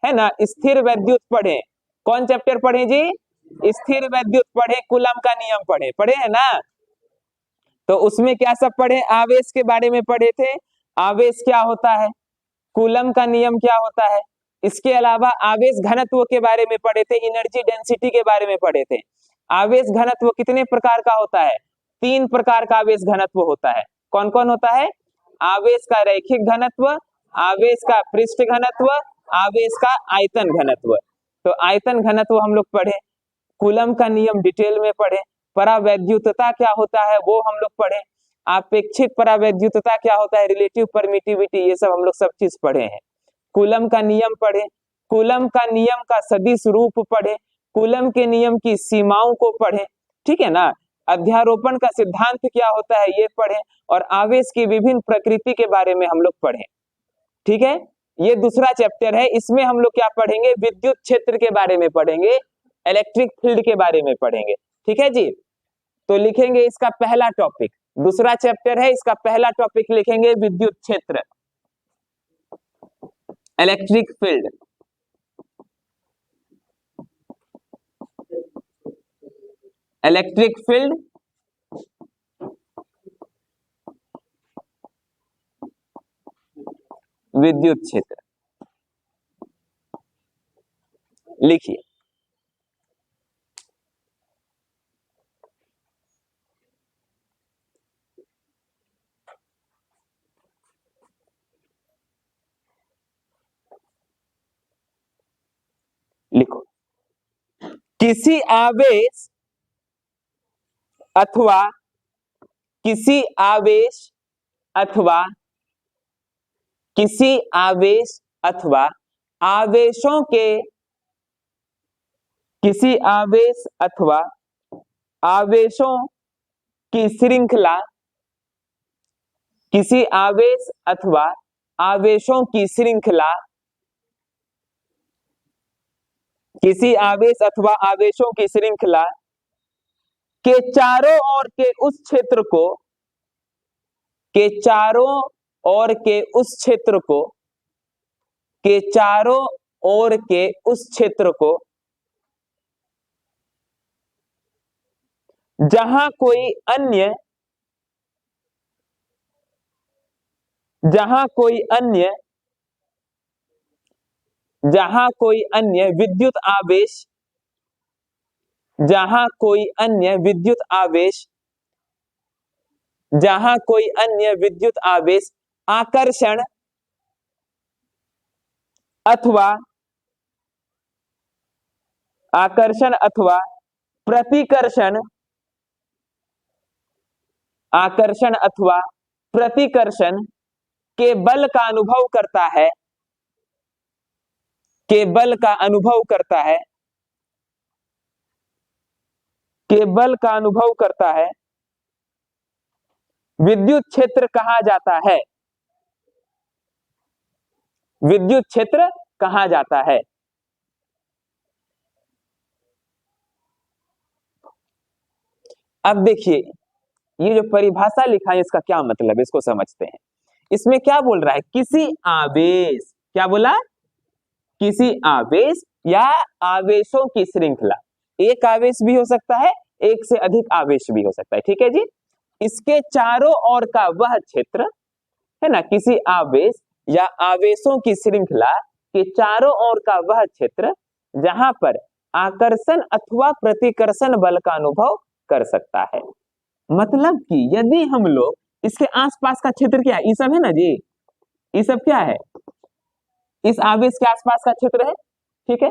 है ना, स्थिर वैद्युत पढ़े। कौन चैप्टर पढ़े जी? स्थिर वैद्युत पढ़े, कूलम का नियम पढ़े, पढ़े है ना। तो उसमें क्या सब पढ़े? आवेश के बारे में पढ़े थे, आवेश क्या होता है, कूलम का नियम क्या होता है, इसके अलावा आवेश घनत्व के बारे में पढ़े थे, एनर्जी डेंसिटी के बारे में पढ़े थे। आवेश घनत्व कितने प्रकार का होता है? 3 प्रकार का आवेश घनत्व होता है। कौन कौन होता है? आवेश का रैखिक घनत्व, आवेश का पृष्ठ घनत्व, आवेश का आयतन घनत्व। तो आयतन घनत्व हम लोग पढ़े, कूलम का नियम डिटेल में पढ़े, परावैद्युतता क्या होता है वो हम लोग पढ़े, आपेक्षिक परावैद्युतता क्या होता है, रिलेटिव परमिटिविटी, ये सब हम लोग सब चीज पढ़े हैं। कूलम का नियम पढ़े, कूलम का नियम का सदिश रूप पढ़े, कूलम के नियम की सीमाओं को पढ़े, ठीक है ना। अध्यारोपण का सिद्धांत क्या होता है ये पढ़े, और आवेश की विभिन्न प्रकृति के बारे में हम लोग पढ़े, ठीक है। ये दूसरा चैप्टर है, इसमें हम लोग क्या पढ़ेंगे? विद्युत क्षेत्र के बारे में पढ़ेंगे, इलेक्ट्रिक फील्ड के बारे में पढ़ेंगे, ठीक है जी। तो लिखेंगे इसका पहला टॉपिक, दूसरा चैप्टर है, इसका पहला टॉपिक लिखेंगे विद्युत क्षेत्र, इलेक्ट्रिक फील्ड। इलेक्ट्रिक फील्ड, विद्युत क्षेत्र लिखिए। लिखो, किसी आवेश अथवा किसी आवेश अथवा किसी आवेश अथवा आवेशों के किसी आवेश अथवा आवेशों की श्रृंखला, किसी आवेश अथवा आवेशों की श्रृंखला, किसी आवेश अथवा आवेशों की श्रृंखला के चारों ओर के उस क्षेत्र को, के चारों ओर के उस क्षेत्र को, के चारों ओर के उस क्षेत्र को जहां कोई अन्य जहां कोई अन्य जहां कोई अन्य विद्युत आवेश, जहां कोई अन्य विद्युत आवेश, जहां कोई अन्य विद्युत आवेश आकर्षण अथवा प्रतिकर्षण, आकर्षण अथवा प्रतिकर्षण के बल का अनुभव करता है, के बल का अनुभव करता है, के बल का अनुभव करता है, विद्युत क्षेत्र कहा जाता है, विद्युत क्षेत्र कहा जाता है। अब देखिए, ये जो परिभाषा लिखा है इसका क्या मतलब है, इसको समझते हैं। इसमें क्या बोल रहा है? किसी आवेश, क्या बोला? किसी आवेश या आवेशों की श्रृंखला, एक आवेश भी हो सकता है, एक से अधिक आवेश भी हो सकता है, ठीक है जी। इसके चारों ओर का वह क्षेत्र है ना, किसी आवेश या आवेशों की श्रृंखला के चारों ओर का वह क्षेत्र जहां पर आकर्षण अथवा प्रतिकर्षण बल का अनुभव कर सकता है। मतलब कि यदि हम लोग इसके आसपास का क्षेत्र, क्या है, ये सब है ना जी, ये सब क्या है, इस आवेश के आसपास का क्षेत्र है, ठीक है।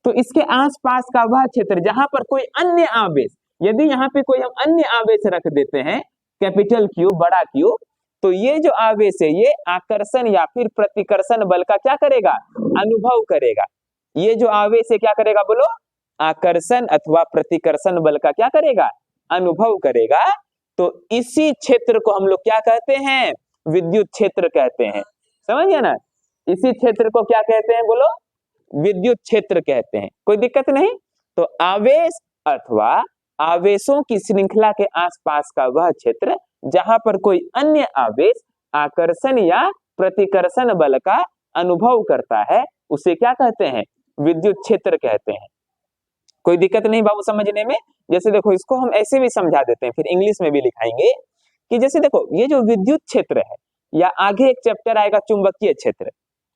तो इसके आसपास का वह क्षेत्र जहां पर कोई अन्य आवेश, यदि यहाँ पे कोई हम अन्य आवेश रख देते हैं, कैपिटल क्यू, बड़ा क्यू, तो ये जो आवेश है ये आकर्षण या फिर प्रतिकर्षण बल का क्या करेगा? अनुभव करेगा। ये जो आवेश है क्या करेगा बोलो? आकर्षण अथवा प्रतिकर्षण बल का क्या करेगा? अनुभव करेगा। तो इसी क्षेत्र को हम लोग क्या कहते हैं? विद्युत क्षेत्र कहते हैं। समझ गया ना? इसी क्षेत्र को क्या कहते हैं बोलो? विद्युत क्षेत्र कहते हैं। कोई दिक्कत नहीं। तो आवेश अथवा आवेशों की श्रृंखला के आसपास का वह क्षेत्र जहां पर कोई अन्य आवेश आकर्षण या प्रतिकर्षण बल का अनुभव करता है, उसे क्या कहते हैं? विद्युत क्षेत्र कहते हैं। कोई दिक्कत नहीं बाबू समझने में। जैसे देखो इसको हम ऐसे भी समझा देते हैं, फिर इंग्लिश में भी लिखाएंगे कि जैसे देखो ये जो विद्युत क्षेत्र है, या आगे एक चैप्टर आएगा चुंबकीय क्षेत्र,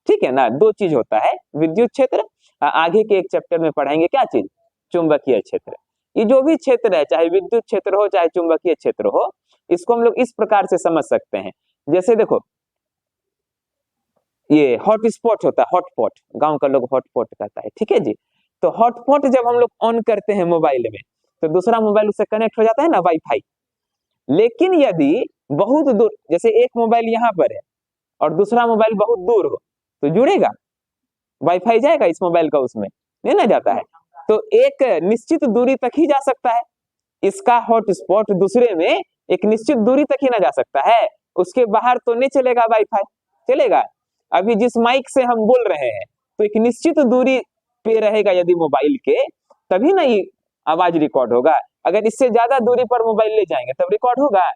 ठीक है ना, दो चीज होता है, विद्युत क्षेत्र, आगे के एक चैप्टर में पढ़ाएंगे क्या चीज? चुंबकीय क्षेत्र। ये जो भी क्षेत्र है, चाहे विद्युत क्षेत्र हो चाहे चुंबकीय क्षेत्र हो, इसको हम लोग इस प्रकार से समझ सकते हैं। जैसे देखो ये हॉटस्पॉट होता है, हॉटपॉट, गांव का लोग हॉटपॉट कहता है, ठीक है जी। तो हॉटपॉट जब हम लोग ऑन करते हैं मोबाइल में, तो दूसरा मोबाइल उससे कनेक्ट हो जाता है ना, वाईफाई। लेकिन यदि बहुत दूर, जैसे एक मोबाइल यहाँ पर है और दूसरा मोबाइल बहुत दूर हो, तो जुड़ेगा? वाईफाई जाएगा इस मोबाइल का उसमें? नहीं ना जाता है। तो एक निश्चित दूरी तक ही जा सकता है। इसका हॉटस्पॉट दूसरे में एक निश्चित दूरी तक ही ना जा सकता है, उसके बाहर तो नहीं चलेगा वाईफाई, चलेगा? अभी जिस माइक से हम बोल रहे हैं, तो एक निश्चित दूरी पे रहेगा यदि मोबाइल के, तभी ना ये आवाज रिकॉर्ड होगा। अगर इससे ज्यादा दूरी पर मोबाइल ले जाएंगे तब रिकॉर्ड होगा?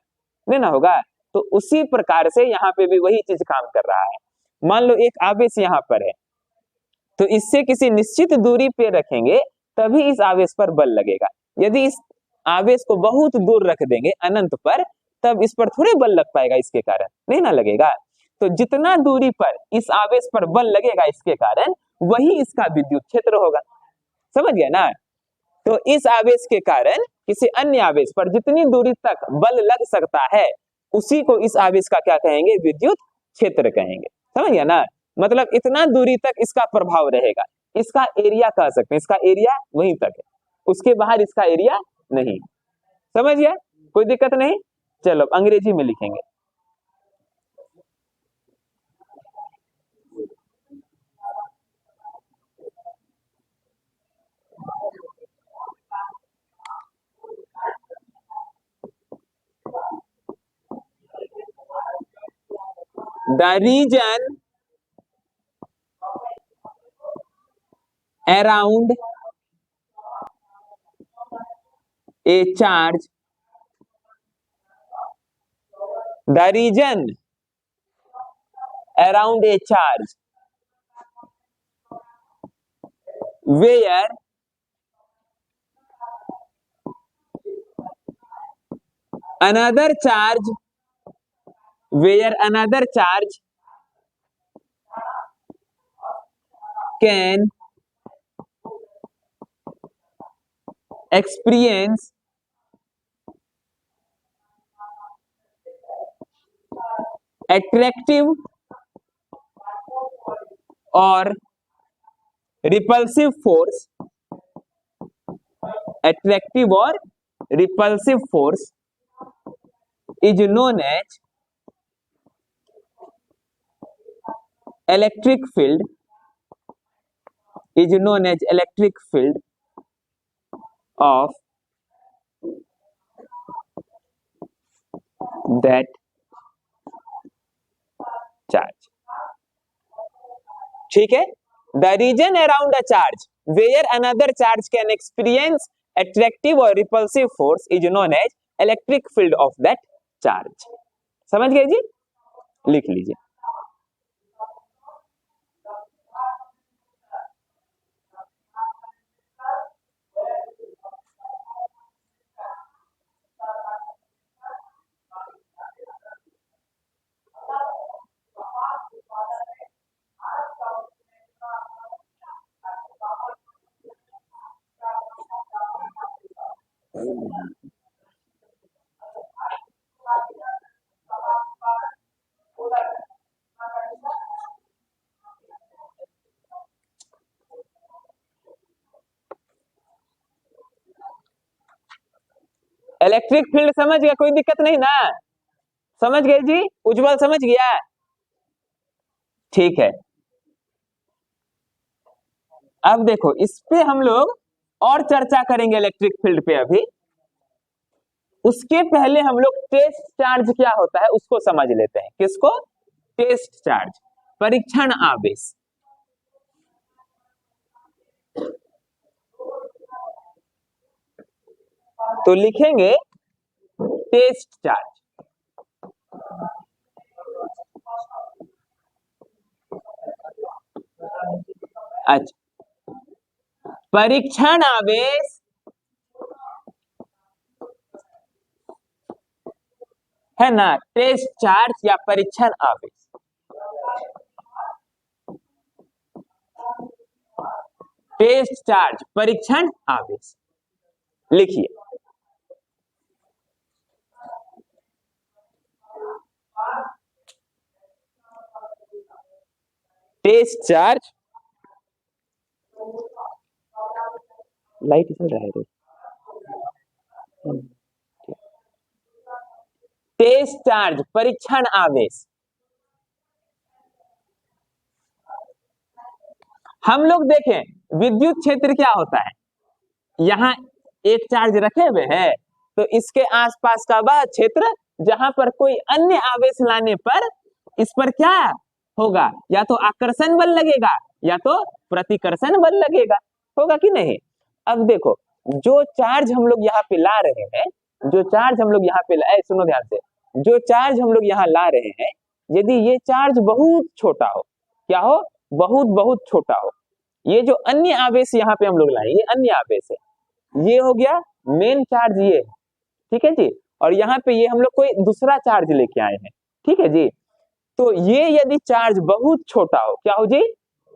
नहीं ना होगा। तो उसी प्रकार से यहाँ पे भी वही चीज काम कर रहा है। मान लो एक आवेश यहाँ पर है, तो इससे किसी निश्चित दूरी पे रखेंगे तभी इस आवेश पर बल लगेगा। यदि इस आवेश को बहुत दूर रख देंगे अनंत पर, तब इस पर थोड़े बल लग पाएगा, इसके कारण नहीं ना लगेगा। तो जितना दूरी पर इस आवेश पर बल लगेगा इसके कारण, वही इसका विद्युत क्षेत्र होगा। समझ गया ना? तो इस आवेश के कारण किसी अन्य आवेश पर जितनी दूरी तक बल लग सकता है, उसी को इस आवेश का क्या कहेंगे? विद्युत क्षेत्र कहेंगे। समझ गया ना? मतलब इतना दूरी तक इसका प्रभाव रहेगा, इसका एरिया कह सकते हैं, इसका एरिया वहीं तक है, उसके बाहर इसका एरिया नहीं। समझ गया? कोई दिक्कत नहीं। चलो अंग्रेजी में लिखेंगे। The region around a charge, the region around a charge where another charge can experience attractive or repulsive force, is known as electric field, of that charge। ठीक है? The region around a charge where another charge can experience attractive or repulsive force is known as electric field of that charge। समझ गए जी? लिख लीजिए। Electric field समझ गया? कोई दिक्कत नहीं ना? समझ गए जी? उज्जवल समझ गया? ठीक है। अब देखो इस पे हम लोग और चर्चा करेंगे इलेक्ट्रिक फील्ड पे अभी। उसके पहले हम लोग टेस्ट चार्ज क्या होता है उसको समझ लेते हैं। किसको? टेस्ट चार्ज, परीक्षण आवेश। तो लिखेंगे टेस्ट चार्ज। अच्छा, परीक्षण आवेश है ना, टेस्ट चार्ज या परीक्षण आवेश। टेस्ट चार्ज, परीक्षण आवेश, लिखिए। टेस्ट चार्ज, लाइट चल रहा है। टेस्ट चार्ज, परीक्षण आवेश। हम लोग देखें विद्युत क्षेत्र क्या होता है, यहां एक चार्ज रखे हुए हैं, तो इसके आसपास का वह क्षेत्र जहां पर कोई अन्य आवेश लाने पर इस पर क्या होगा, या तो आकर्षण बल लगेगा या तो प्रतिकर्षण बल लगेगा, होगा कि नहीं। अब देखो, जो चार्ज हम लोग यहाँ पे ला रहे हैं, जो चार्ज हम लोग यहाँ पे सुनो ध्यान से, जो चार्ज हम लोग यहाँ ला रहे हैं, यदि ये चार्ज बहुत छोटा हो, क्या हो, बहुत बहुत छोटा हो, ये जो अन्य आवेश यहाँ पे हम लोग लाए, ये अन्य आवेश है, ये हो गया मेन चार्ज, ये है, ठीक है जी। और यहाँ पे ये हम लोग कोई दूसरा चार्ज लेके आए हैं, ठीक है जी। तो ये यदि चार्ज बहुत छोटा हो, क्या हो जी,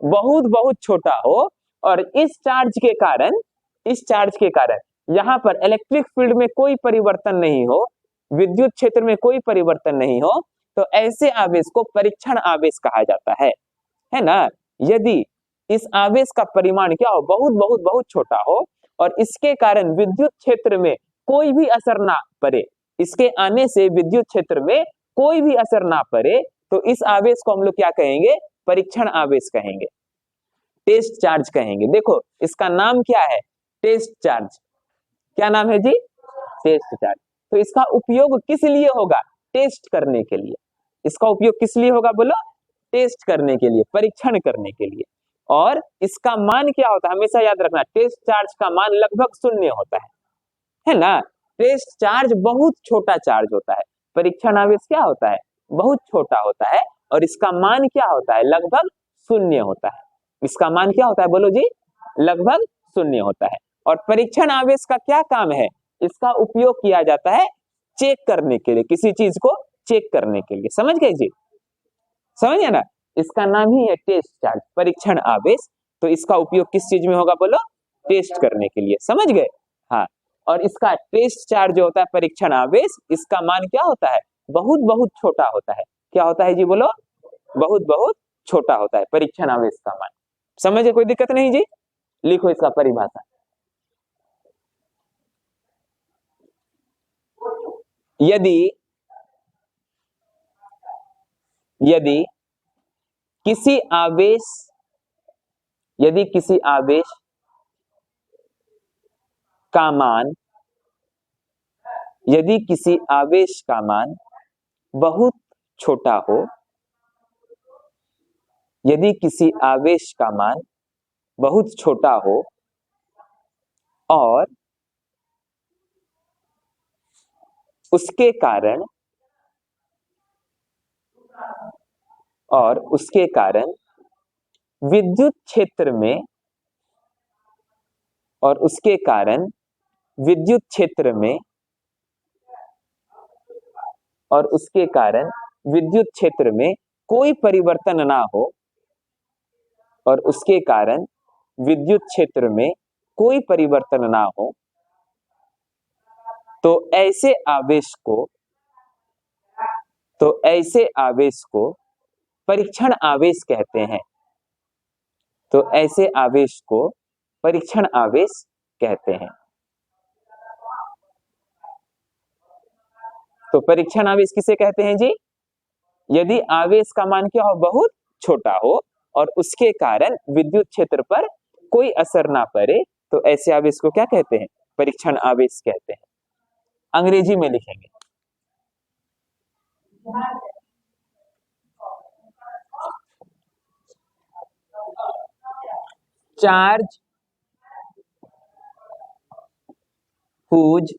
बहुत बहुत छोटा हो, और इस चार्ज के कारण, इस चार्ज के कारण यहाँ पर इलेक्ट्रिक फील्ड में कोई परिवर्तन नहीं हो, विद्युत क्षेत्र में कोई परिवर्तन नहीं हो, तो ऐसे आवेश को परीक्षण आवेश कहा जाता है ना। यदि इस आवेश का परिमाण क्या हो, बहुत बहुत बहुत छोटा हो, और इसके कारण विद्युत क्षेत्र में कोई भी असर ना पड़े, इसके आने से विद्युत क्षेत्र में कोई भी असर ना पड़े, तो इस आवेश को हम लोग क्या कहेंगे, परीक्षण आवेश कहेंगे, टेस्ट चार्ज कहेंगे। देखो इसका नाम क्या है, टेस्ट चार्ज, क्या नाम है जी, टेस्ट चार्ज। तो इसका उपयोग किस लिए होगा, टेस्ट करने के लिए, इसका उपयोग किस लिए होगा बोलो, टेस्ट करने के लिए, परीक्षण करने के लिए। और इसका मान क्या होता है, हमेशा याद रखना, टेस्ट चार्ज का मान लगभग शून्य होता है ना। टेस्ट चार्ज बहुत छोटा चार्ज होता है, परीक्षण आवेश क्या होता है, बहुत छोटा होता है, और इसका मान क्या होता है, लगभग शून्य होता है। इसका मान क्या होता है बोलो जी, लगभग शून्य होता है। और परीक्षण आवेश का क्या काम है, इसका उपयोग किया जाता है चेक करने के लिए, किसी चीज को चेक करने के लिए, समझ गए जी, समझ गए ना। इसका नाम ही है टेस्ट चार्ज, परीक्षण आवेश। तो इसका उपयोग किस चीज में होगा बोलो, टेस्ट करने के लिए, समझ गए। हाँ, और इसका टेस्ट चार्ज जो होता है, परीक्षण आवेश, इसका मान क्या होता है, बहुत बहुत छोटा होता है। क्या होता है जी बोलो, बहुत बहुत छोटा होता है परीक्षण आवेश का मान। समझे, कोई दिक्कत नहीं जी। लिखो इसका परिभाषा। यदि यदि किसी आवेश, यदि किसी आवेश का मान, यदि किसी आवेश का मान बहुत छोटा हो, यदि किसी आवेश का मान बहुत छोटा हो, और उसके कारण, और उसके कारण विद्युत क्षेत्र में, और उसके कारण विद्युत क्षेत्र में, और उसके कारण विद्युत क्षेत्र में कोई परिवर्तन ना हो, और उसके कारण विद्युत क्षेत्र में कोई परिवर्तन ना हो, तो ऐसे आवेश को, तो ऐसे आवेश को परीक्षण आवेश कहते हैं। तो ऐसे आवेश को परीक्षण आवेश कहते हैं। तो परीक्षण आवेश किसे कहते हैं जी, यदि आवेश का मान क्या हो, बहुत छोटा हो, और उसके कारण विद्युत क्षेत्र पर कोई असर ना पड़े, तो ऐसे आवेश को क्या कहते हैं, परीक्षण आवेश कहते हैं। अंग्रेजी में लिखेंगे। Charge whose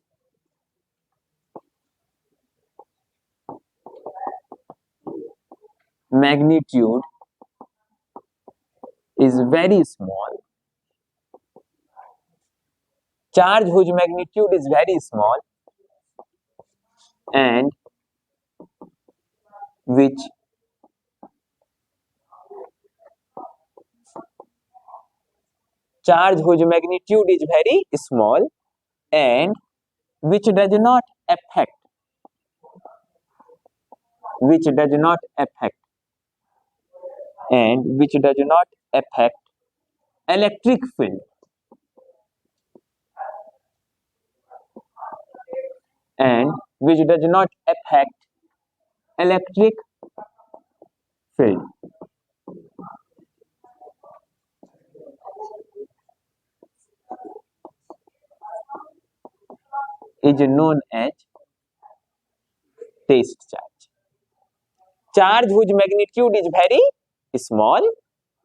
magnitude is very small, charge whose magnitude is very small and which charge whose magnitude is very small and which does not affect and which does not affect electric field and which does not affect electric field is known as test charge. Charge whose magnitude is very small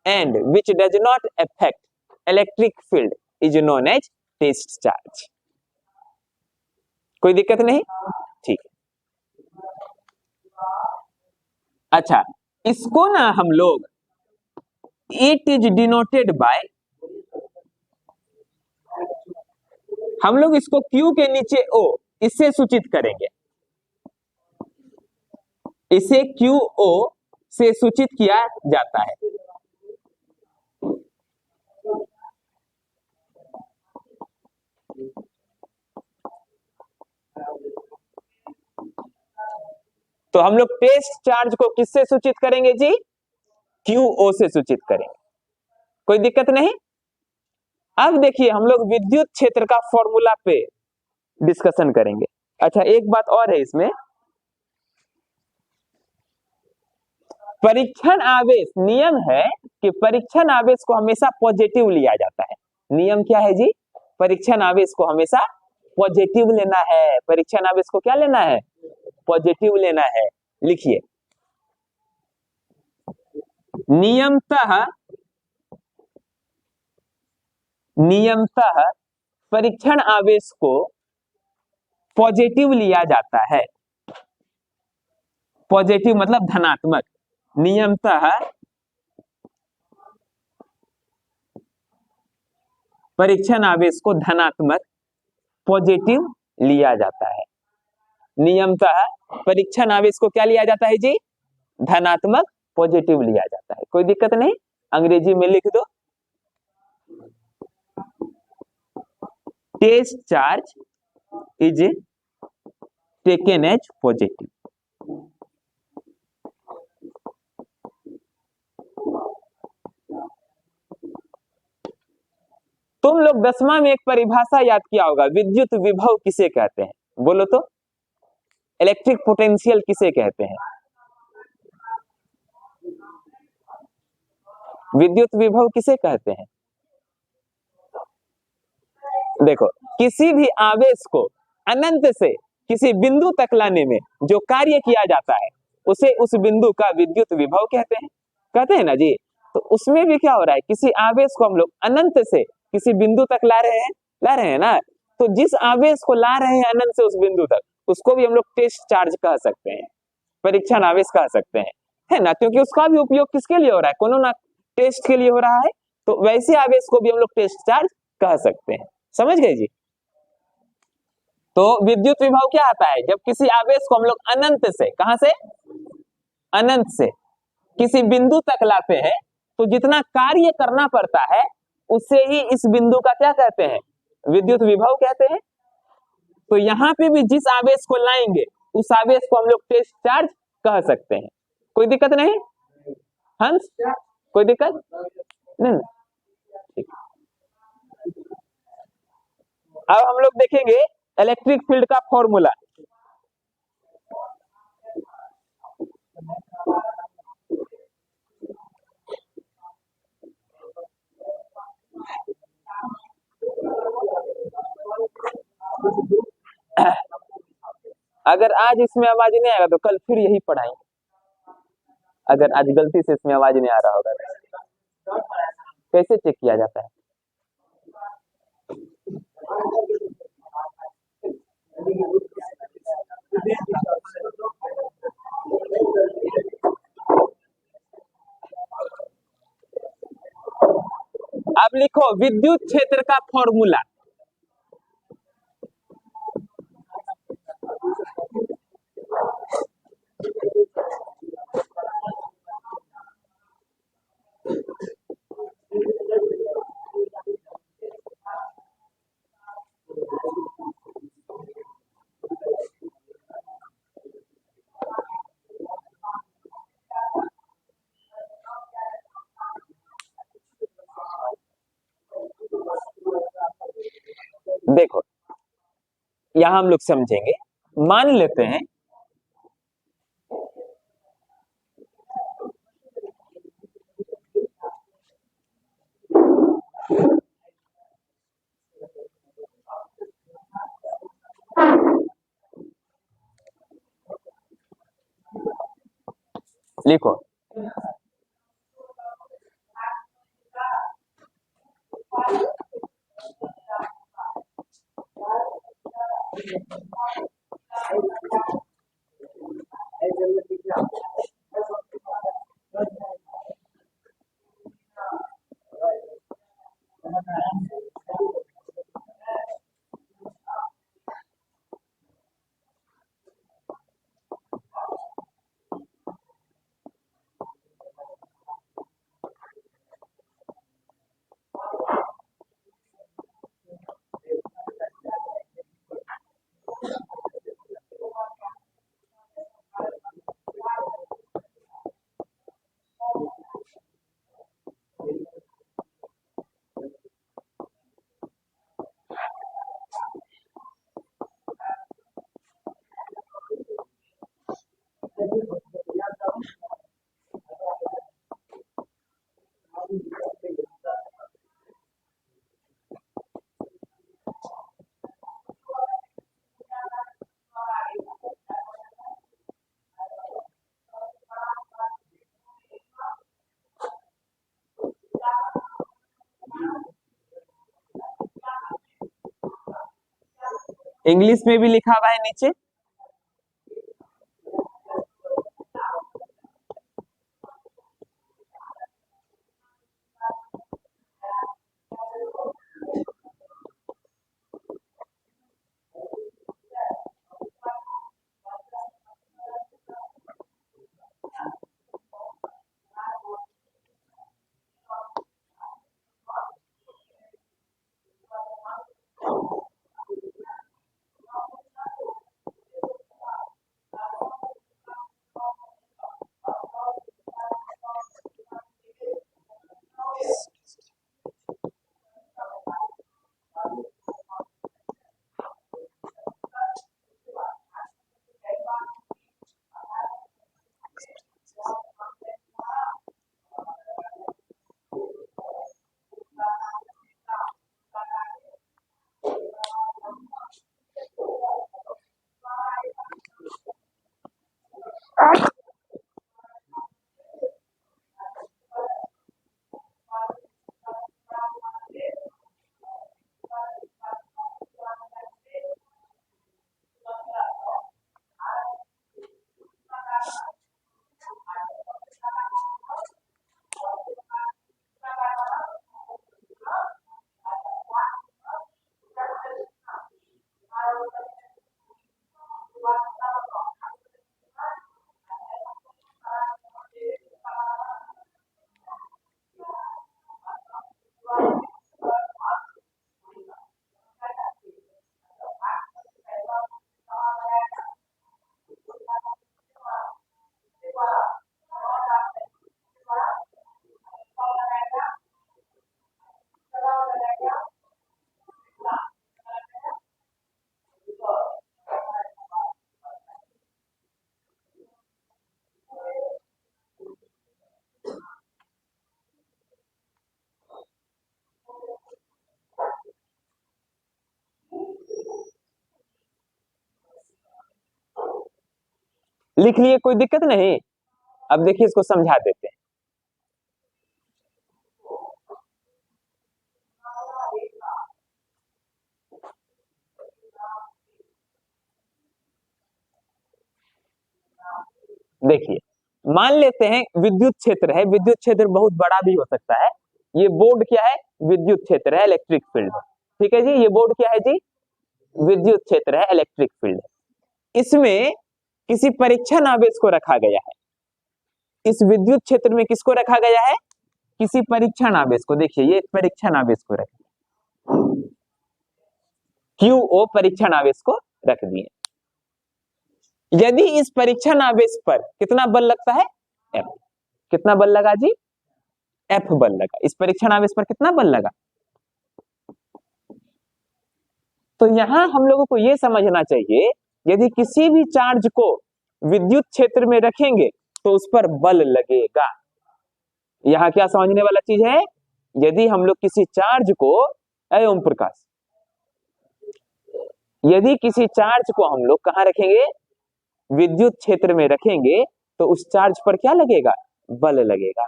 and which does not affect electric field is known as test charge. कोई दिक्कत नहीं? ठीक है। अच्छा, इसको ना हम लोग इट इज डिनोटेड बाय, हम लोग इसको Q के नीचे O इससे सूचित करेंगे, इसे QO से सूचित किया जाता है। तो हम लोग टेस्ट चार्ज को किससे सूचित करेंगे जी? QO से सूचित करेंगे। कोई दिक्कत नहीं? अब देखिए हम लोग विद्युत क्षेत्र का फॉर्मूला पे डिस्कशन करेंगे। अच्छा, एक बात और है इसमें, परीक्षण आवेश, नियम है कि परीक्षण आवेश को हमेशा पॉजिटिव लिया जाता है। नियम क्या है जी? परीक्षण आवेश को हमेशा पॉजिटिव लेना है। परीक्षण आवेश को क्या लेना है? पॉजिटिव लेना है। लिखिए, नियमतः परीक्षण आवेश को पॉजिटिव लिया जाता है। पॉजिटिव मतलब धनात्मक। नियमतः परीक्षण आवेश को धनात्मक पॉजिटिव लिया जाता है। नियमतः परीक्षण आवेश को क्या लिया जाता है जी? धनात्मक पॉजिटिव लिया जाता है। कोई दिक्कत नहीं, अंग्रेजी में लिख दो, test charge is taken as positive. तुम लोग 10वां में एक परिभाषा याद किया होगा, विद्युत विभव किसे कहते हैं? बोलो तो, इलेक्ट्रिक पोटेंशियल किसे कहते हैं? विद्युत विभव किसे कहते हैं? देखो, किसी भी आवेश को अनंत से किसी बिंदु तक लाने में जो कार्य किया जाता है उसे उस बिंदु का विद्युत विभव कहते हैं ना जी। तो उसमें भी क्या हो रहा है, किसी आवेश को हम लोग अनंत से किसी बिंदु तक ला रहे हैं ना। तो जिस आवेश को ला रहे हैं अनंत से उस बिंदु तक, उसको भी हम लोग टेस्ट चार्ज कह सकते हैं, परीक्षण आवेश कह सकते हैं, है ना। क्योंकि उसका भी उपयोग किसके लिए हो रहा है? कोनो ना टेस्ट के लिए हो रहा है। तो वैसे आवेश को भी हम लोग टेस्ट चार्ज कह सकते हैं। समझ गए जी? तो विद्युत विभव क्या आता है? जब किसी आवेश को हम लोग अनंत से, कहां से? अनंत से किसी बिंदु तक लाते हैं, तो जितना कार्य करना पड़ता है उसे ही इस बिंदु का क्या कहते हैं? विद्युत विभव कहते हैं। तो यहां पे भी जिस आवेश को लाएंगे उस आवेश को हम लोग टेस्ट चार्ज कह सकते हैं। कोई दिक्कत नहीं हंस? कोई दिक्कत नहीं? ठीक। अब हम लोग देखेंगे इलेक्ट्रिक फील्ड का फॉर्मूला। अगर आज इसमें आवाज नहीं आएगा तो कल फिर यही पढ़ाएंगे। अगर आज गलती से इसमें आवाज नहीं आ रहा होगा, कैसे चेक किया जाता है? लिखो विद्युत क्षेत्र का फॉर्मूला। देखो यहां हम लोग समझेंगे, मान लेते हैं लिखो इंग्लिश में भी लिखा हुआ है नीचे। लिख लिए, कोई दिक्कत नहीं। अब देखिए इसको समझा देते हैं। देखिए मान लेते हैं विद्युत क्षेत्र है, विद्युत क्षेत्र बहुत बड़ा भी हो सकता है। ये बोर्ड क्या है? विद्युत क्षेत्र है, इलेक्ट्रिक फील्ड है। ठीक है जी, ये बोर्ड क्या है जी? विद्युत क्षेत्र है, इलेक्ट्रिक फील्ड है। इसमें किसी परीक्षण आवेश को रखा गया है। इस विद्युत क्षेत्र में किसको रखा गया है? किसी परीक्षण आवेश को। देखिए ये एक परीक्षण आवेश को रख QO परीक्षण आवेश को रख दिए। यदि इस परीक्षण आवेश पर कितना बल लगता है? F। कितना बल लगा जी? F बल लगा। इस परीक्षण आवेश पर कितना बल लगा? तो यहां हम लोगों को यह समझना चाहिए, यदि किसी भी चार्ज को विद्युत क्षेत्र में रखेंगे तो उस पर बल लगेगा। यहां क्या समझने वाला चीज है? यदि हम लोग किसी चार्ज को, ओम प्रकाश, यदि किसी चार्ज को हम लोग कहां रखेंगे? विद्युत क्षेत्र में रखेंगे तो उस चार्ज पर क्या लगेगा? बल लगेगा।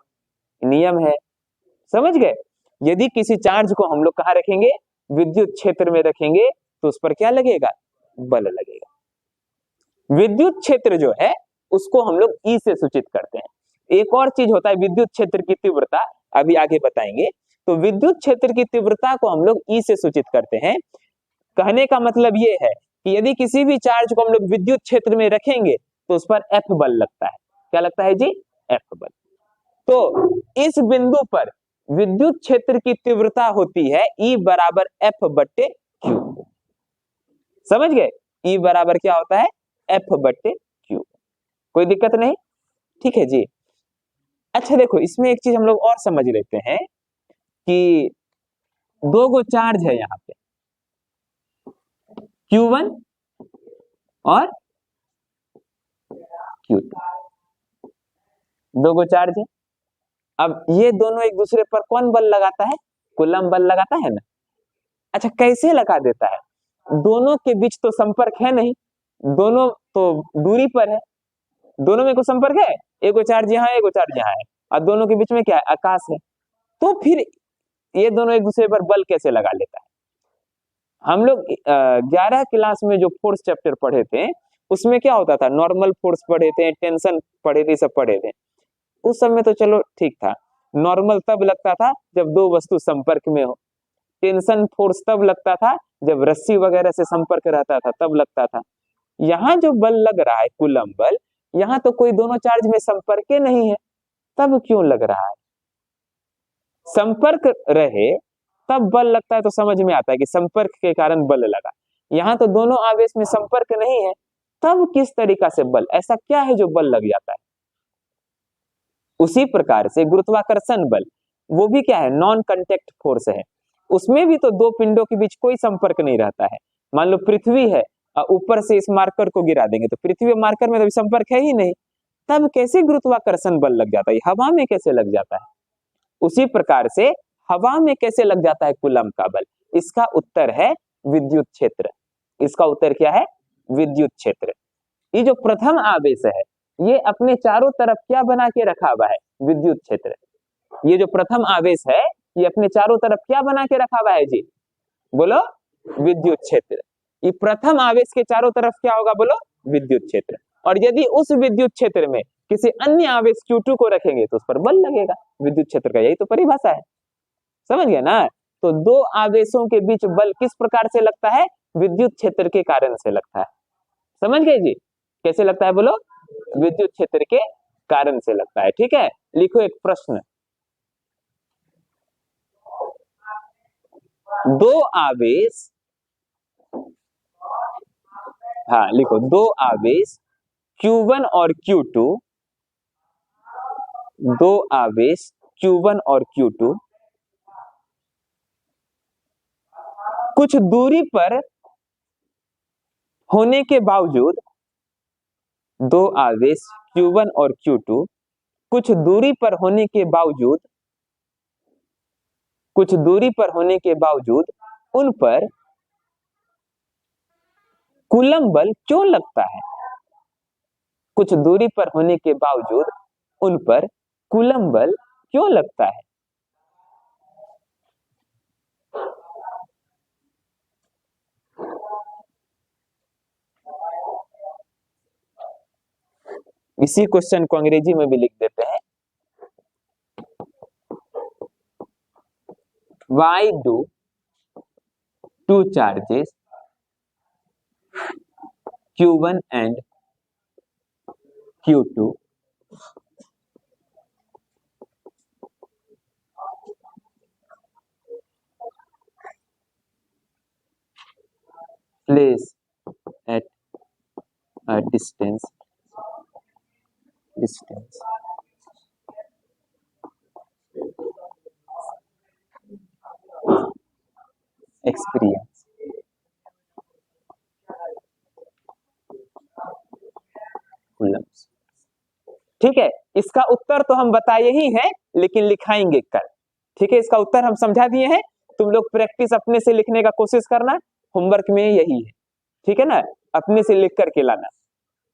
नियम है, समझ गए? यदि किसी चार्ज को हम लोग कहां रखेंगे? विद्युत क्षेत्र में रखेंगे तो उस पर क्या लगेगा? बल लगेगा। विद्युत क्षेत्र जो है उसको हम लोग E से सूचित करते हैं। एक और चीज होता है विद्युत क्षेत्र की तीव्रता, अभी आगे बताएंगे। तो विद्युत क्षेत्र की तीव्रता को हम लोग E से सूचित करते हैं। कहने का मतलब ये है कि यदि किसी भी चार्ज को हम लोग विद्युत क्षेत्र में रखेंगे तो उस पर F बल लगता है। क्या लगता है जी? F बल। तो इस बिंदु पर विद्युत क्षेत्र की तीव्रता होती है E बराबर F बट्टे Q। समझ गए? E बराबर क्या होता है? F बट्टे Q। कोई दिक्कत नहीं? ठीक है जी। अच्छा देखो, इसमें एक चीज हम लोग और समझ लेते हैं कि दो गो चार्ज है यहां पे, Q1 और Q2। दो गो चार्ज है। अब ये दोनों एक दूसरे पर कौन बल लगाता है? कूलम बल लगाता है ना। अच्छा कैसे लगा देता है? दोनों के बीच तो संपर्क है नहीं, दोनों तो दूरी पर है। दोनों में कोई संपर्क है? एगो चार्ज यहाँ है, एगो चार्ज यहाँ है, और दोनों के बीच में क्या है? आकाश है। तो फिर ये दोनों एक दूसरे पर बल कैसे लगा लेता है? हम लोग 11 क्लास में जो फोर्स चैप्टर पढ़े थे उसमें क्या होता था? नॉर्मल फोर्स पढ़े थे, टेंशन पढ़े थे, सब पढ़े थे। उस समय तो चलो ठीक था। नॉर्मल तब लगता था जब दो वस्तु संपर्क में हो। टेंशन फोर्स तब लगता था जब रस्सी वगैरह से संपर्क रहता था, तब लगता था। यहाँ जो बल लग रहा है कूलम बल, यहाँ तो कोई दोनों चार्ज में संपर्क नहीं है, तब क्यों लग रहा है? संपर्क रहे तब बल लगता है तो समझ में आता है कि संपर्क के कारण बल लगा। यहाँ तो दोनों आवेश में संपर्क नहीं है, तब किस तरीका से बल, ऐसा क्या है जो बल लग जाता है? उसी प्रकार से गुरुत्वाकर्षण बल, वो भी क्या है? नॉन कांटेक्ट फोर्स है। उसमें भी तो दो पिंडों के बीच कोई संपर्क नहीं रहता है। मान लो पृथ्वी है और ऊपर से इस मार्कर को गिरा देंगे तो पृथ्वी और मार्कर में तो संपर्क है ही नहीं, तब कैसे गुरुत्वाकर्षण बल लग जाता है? हवा में कैसे लग जाता है? उसी प्रकार से हवा में कैसे लग जाता है कूलम का बल? इसका उत्तर है विद्युत क्षेत्र। इसका उत्तर क्या है? विद्युत क्षेत्र। ये जो प्रथम आवेश है ये अपने चारों तरफ क्या बना के रखा हुआ है? विद्युत क्षेत्र। ये जो प्रथम आवेश है ये अपने चारों तरफ क्या बना के रखा हुआ है जी? बोलो, विद्युत क्षेत्र। ये प्रथम आवेश के चारों तरफ क्या होगा? बोलो, विद्युत क्षेत्र। और यदि उस विद्युत क्षेत्र में किसी अन्य आवेश Q2 को रखेंगे तो उस पर बल लगेगा। विद्युत क्षेत्र का यही तो परिभाषा है। समझ गए ना? तो दो आवेशों के बीच बल किस प्रकार से लगता है? विद्युत क्षेत्र के कारण से लगता है। समझ गए जी? कैसे लगता है? बोलो, विद्युत क्षेत्र के कारण से लगता है। ठीक है, लिखो एक प्रश्न। दो आवेश, हाँ लिखो, दो आवेश Q1 और Q2, दो आवेश Q1 और Q2 कुछ दूरी पर होने के बावजूद, दो आवेश Q1 और Q2 कुछ दूरी पर होने के बावजूद, कुछ दूरी पर होने के बावजूद उन पर कूलम बल क्यों लगता है? कुछ दूरी पर होने के बावजूद उन पर कूलम बल क्यों लगता है? इसी क्वेश्चन को अंग्रेजी में भी लिख देते हैं। why do two charges Q1 and Q2 place at a distance experience coulombs। ठीक है, इसका उत्तर तो हम बताए ही हैं लेकिन लिखाएंगे कल। ठीक है, इसका उत्तर हम समझा दिए हैं, तुम लोग प्रैक्टिस अपने से लिखने का कोशिश करना, होमवर्क में यही है। ठीक है ना, अपने से लिख करके लाना।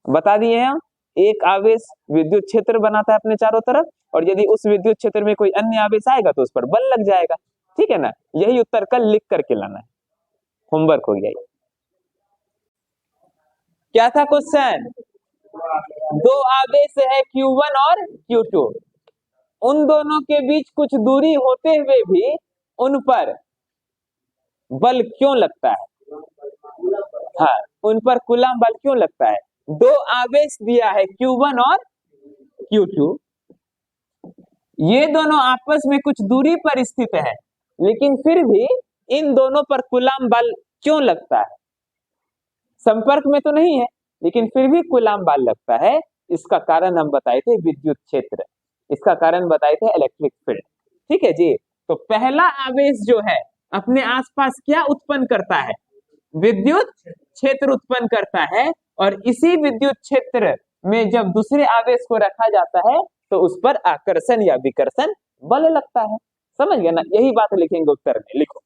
बता दिए हैं हम, एक आवेश विद्युत क्षेत्र बनाता है अपने चारों तरफ, और यदि उस विद्युत क्षेत्र में कोई अन्य आवेश आएगा तो उस पर बल लग जाएगा। ठीक है ना, यही उत्तर कल लिख करके लाना है, होमवर्क हो गया। क्या था क्वेश्चन? दो आवेश है Q1 और Q2, उन दोनों के बीच कुछ दूरी होते हुए भी उन पर बल क्यों लगता है? हाँ, उन पर कूलम बल क्यों लगता है? दो आवेश दिया है Q1 और Q2, ये दोनों आपस में कुछ दूरी पर स्थित है, लेकिन फिर भी इन दोनों पर कूलम बल क्यों लगता है? संपर्क में तो नहीं है, लेकिन फिर भी कूलम बल लगता है। इसका कारण हम बताए थे विद्युत क्षेत्र, इसका कारण बताए थे इलेक्ट्रिक फील्ड। ठीक है जी, तो पहला आवेश जो है अपने आसपास क्या उत्पन्न करता है? विद्युत क्षेत्र उत्पन्न करता है, और इसी विद्युत क्षेत्र में जब दूसरे आवेश को रखा जाता है तो उस पर आकर्षण या विकर्षण बल लगता है। समझ गए ना, यही बात लिखेंगे उत्तर में, लिखो।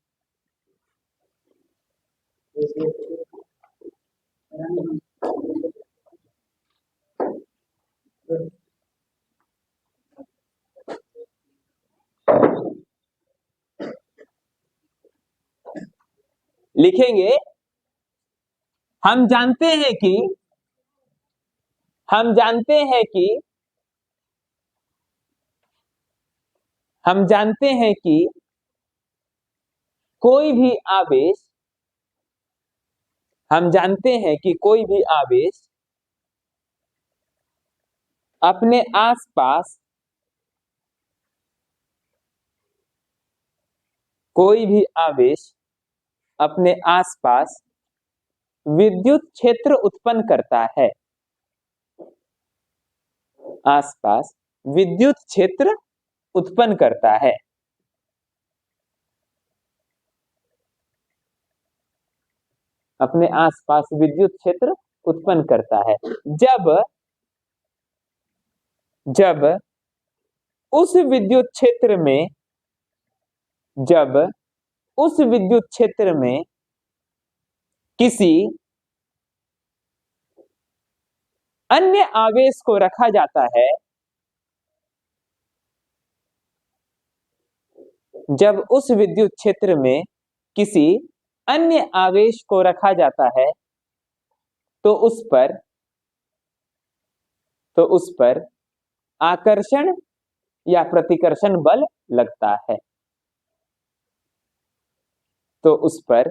लिखेंगे, हम जानते हैं कि हम जानते हैं कि कोई भी आवेश अपने आसपास विद्युत क्षेत्र उत्पन्न करता है। आसपास विद्युत क्षेत्र उत्पन्न करता है। अपने आसपास विद्युत क्षेत्र उत्पन्न करता है जब उस विद्युत क्षेत्र में किसी अन्य आवेश को रखा जाता है, जब उस विद्युत क्षेत्र में किसी अन्य आवेश को रखा जाता है तो उस पर आकर्षण या प्रतिकर्षण बल लगता है। तो उस पर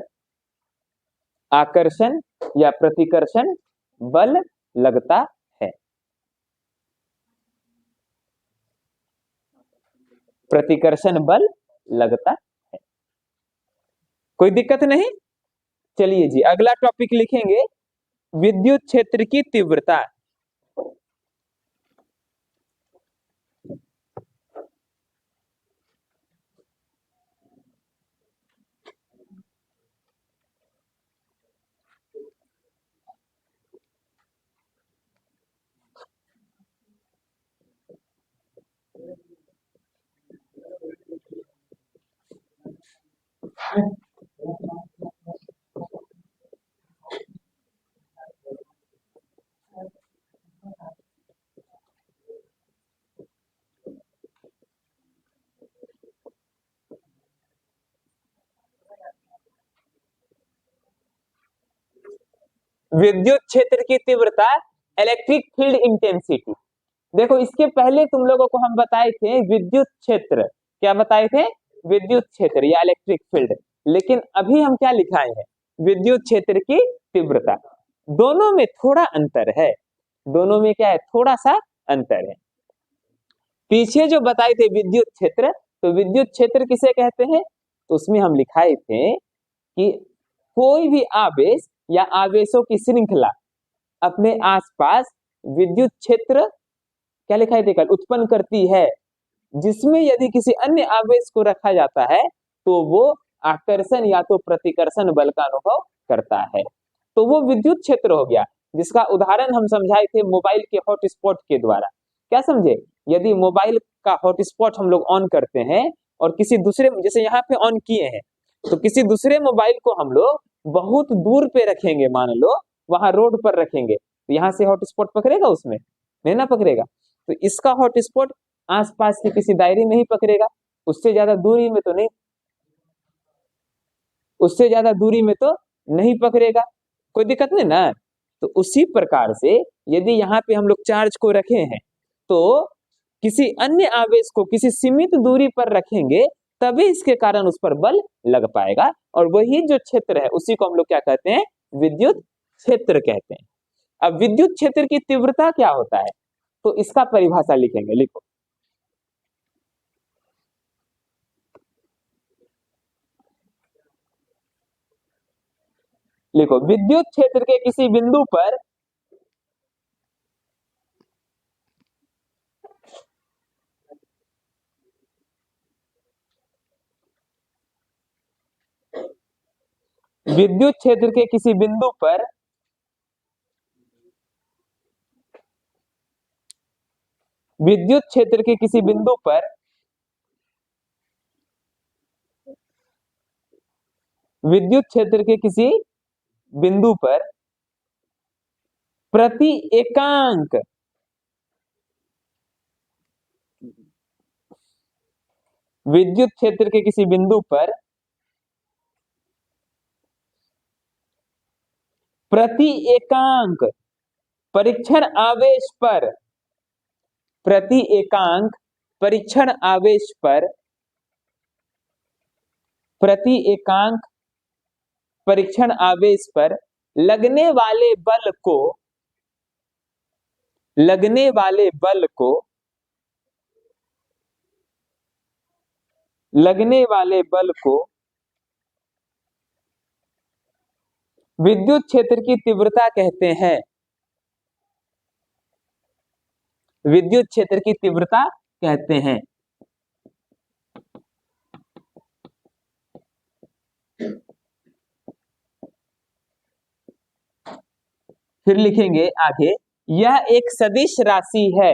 आकर्षण या प्रतिकर्षण बल लगता है। प्रतिकर्षण बल लगता है। कोई दिक्कत नहीं? चलिए जी, अगला टॉपिक लिखेंगे, विद्युत क्षेत्र की तीव्रता। विद्युत क्षेत्र की तीव्रता, इलेक्ट्रिक फील्ड इंटेंसिटी। देखो, इसके पहले तुम लोगों को हम बताए थे विद्युत क्षेत्र, क्या बताए थे? विद्युत क्षेत्र या इलेक्ट्रिक फील्ड। लेकिन अभी हम क्या लिखाए हैं, विद्युत क्षेत्र की तीव्रता। दोनों में थोड़ा अंतर है, दोनों में क्या है, थोड़ा सा अंतर है। पीछे जो बताए थे विद्युत क्षेत्र, तो विद्युत क्षेत्र किसे कहते हैं, तो उसमें हम लिखाए थे कि कोई भी आवेश या आवेशों की श्रृंखला अपने आसपास विद्युत क्षेत्र क्या लिखाए थे कल, उत्पन्न करती है, जिसमें यदि किसी अन्य आवेश को रखा जाता है तो वो आकर्षण या तो प्रतिकर्षण बल का अनुभव करता है। तो वो विद्युत क्षेत्र हो गया, जिसका उदाहरण हम समझाए थे मोबाइल के हॉटस्पॉट के द्वारा। क्या समझे, यदि मोबाइल का हॉटस्पॉट हम लोग ऑन करते हैं और किसी दूसरे, जैसे यहाँ पे ऑन किए हैं, तो किसी दूसरे मोबाइल को हम लोग बहुत दूर पे रखेंगे, मान लो वहां रोड पर रखेंगे, तो यहाँ से हॉटस्पॉट पकड़ेगा, उसमें नहीं ना पकड़ेगा। तो इसका हॉटस्पॉट आसपास के किसी दायरे में ही पकड़ेगा, उससे ज्यादा दूरी में तो नहीं, उससे ज्यादा दूरी में तो नहीं पकड़ेगा, कोई दिक्कत नहीं ना। तो उसी प्रकार से यदि यहाँ पे हम लोग चार्ज को रखे हैं, तो किसी अन्य आवेश को किसी सीमित दूरी पर रखेंगे, तभी इसके कारण उस पर बल लग पाएगा, और वही जो क्षेत्र है उसी को हम लोग क्या कहते हैं, विद्युत क्षेत्र कहते हैं। अब विद्युत क्षेत्र की तीव्रता क्या होता है, तो इसका परिभाषा लिखेंगे, लिखो। लिखो, विद्युत क्षेत्र के किसी बिंदु पर विद्युत क्षेत्र के किसी बिंदु पर विद्युत क्षेत्र के किसी बिंदु पर विद्युत क्षेत्र के किसी बिंदु पर प्रति एकांक विद्युत क्षेत्र के किसी बिंदु पर प्रति एकांक परीक्षण आवेश पर प्रति एकांक परीक्षण आवेश पर प्रति एकांक परीक्षण आवेश पर लगने वाले बल को लगने वाले बल को लगने वाले बल को विद्युत क्षेत्र की तीव्रता कहते हैं। विद्युत क्षेत्र की तीव्रता कहते हैं। फिर लिखेंगे आगे, यह एक सदिश राशि है,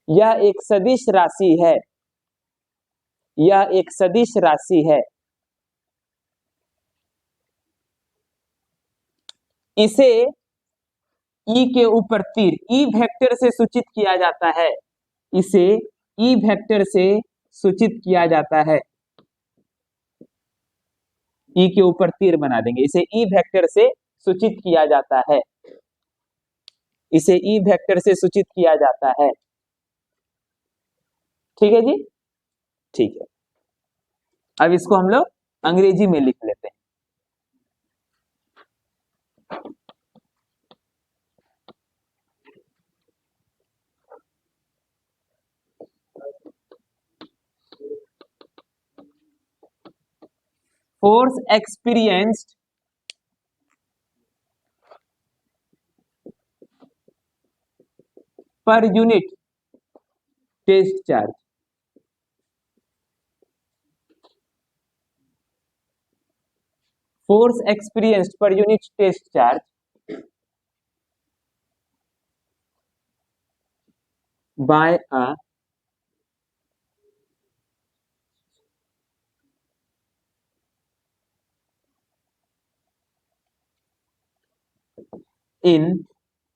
यह एक सदिश राशि है, यह एक सदिश राशि है। इसे ई के ऊपर तीर, ई वेक्टर से सूचित किया जाता है, इसे ई वेक्टर से सूचित किया जाता है। ई के ऊपर तीर बना देंगे, इसे ई वेक्टर से सूचित किया जाता है, इसे ई वेक्टर से सूचित किया जाता है। ठीक है जी, ठीक है। अब इसको हम लोग अंग्रेजी में लिख लेते हैं। Force experienced per unit test charge, force experienced per unit test charge by a in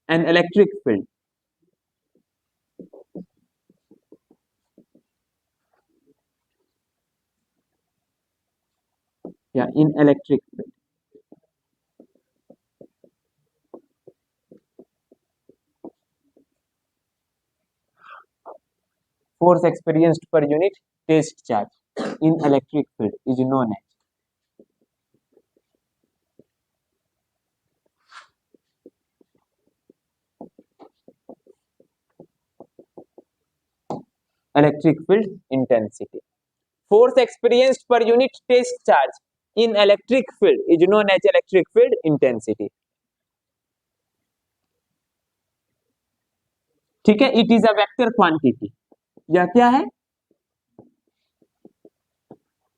an electric field, या in electric field, force experienced per unit test charge in electric field is known as electric field intensity. Force experienced per unit test charge in electric field is known as electric field intensity. ठीक है, it is a vector quantity. यह क्या है?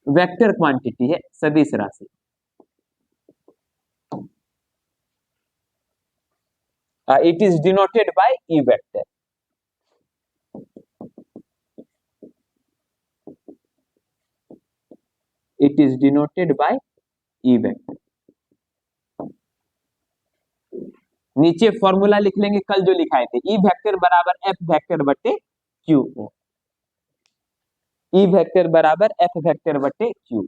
Vector quantity है, सदिश राशि. It is denoted by E vector. It is denoted by E vector. नीचे formula लिख लेंगे कल जो लिखाए थे, ई वेक्टर बराबर एफ वेक्टर बटे क्यू. ई वेक्टर बराबर एफ वेक्टर बटे क्यू.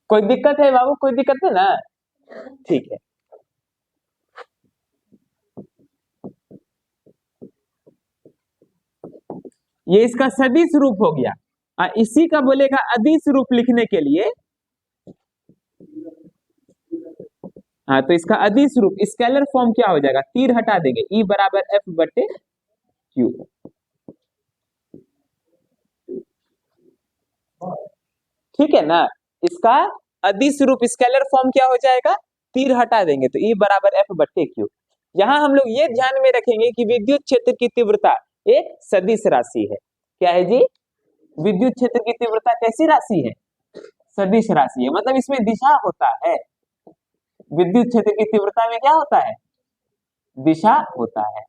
कोई दिक्कत है बाबू? कोई दिक्कत है ना? ठीक है. ये इसका सदिश रूप हो गया. इसी का बोलेगा अदिश रूप लिखने के लिए. हाँ, तो इसका अदिश रूप स्केलर फॉर्म क्या हो जाएगा? तीर हटा देंगे, ई बराबर एफ बटे क्यू. ठीक है ना? इसका अदिश रूप स्केलर फॉर्म क्या हो जाएगा? तीर हटा देंगे तो ई बराबर एफ बटे क्यू. यहां हम लोग ये ध्यान में रखेंगे कि विद्युत क्षेत्र की तीव्रता एक सदिश राशि है. क्या है जी? विद्युत क्षेत्र की तीव्रता कैसी राशि है? सदिश राशि है. मतलब इसमें दिशा होता है. विद्युत क्षेत्र की तीव्रता में क्या होता है? दिशा होता है.